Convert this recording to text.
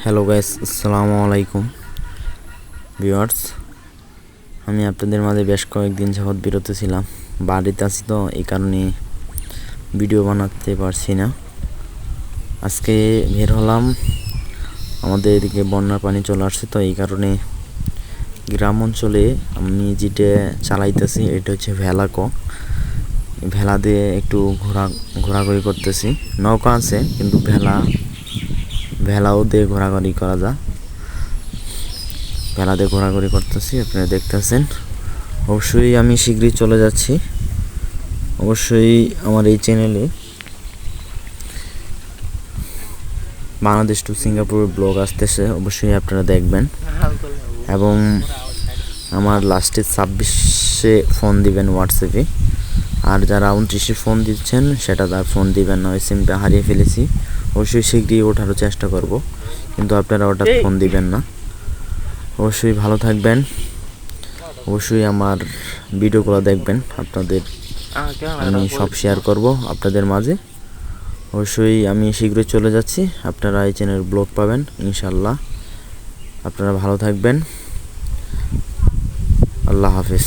Hello guys, আসসালামু আলাইকুম viewers. আমি আপনাদের মাঝে বেশ কয়েকদিন যাবৎ বিরত ছিলাম। বাড়িতে আছি তো, এই কারণে ভিডিও বানাতে পারছি না। আজকে বের হলাম, আমাদের এদিকে বন্যার পানি চলে আসছে, তো এই কারণে গ্রাম অঞ্চলে আমি যেটা চালাইতেছি এটা হচ্ছে ভেলাকো। ভেলা দিয়ে একটু ঘোরাঘুরি করতেছি। নৌকা আছে কিন্তু ভেলাও দিয়ে ঘোরাঘুরি করা যায়। ভেলা দিয়ে ঘোরাঘুরি করতেছি, আপনারা দেখতেছেন। অবশ্যই আমি শীঘ্রই চলে যাচ্ছি। অবশ্যই আমার এই চ্যানেলে বাংলাদেশ টু সিঙ্গাপুর ব্লগ আসতেছে, অবশ্যই আপনারা দেখবেন। এবং আমার লাস্টে 26-এ ফোন দিবেন হোয়াটসঅ্যাপে। আর যারা 29-এ ফোন দিচ্ছেন সেটা তার ফোন দিবেন না, ওই সিমটা হারিয়ে ফেলেছি। অবশ্যই শীঘ্রই ওঠারও চেষ্টা করব, কিন্তু আপনারা ওটা ফোন দিবেন না। অবশ্যই ভালো থাকবেন, অবশ্যই আমার ভিডিওগুলো দেখবেন। আপনাদের আমি সব শেয়ার করব আপনাদের মাঝে। অবশ্যই আমি শীঘ্রই চলে যাচ্ছি, আপনারা এই চ্যানেল ব্লগ পাবেন ইনশাল্লাহ। আপনারা ভালো থাকবেন, আল্লাহ হাফেজ।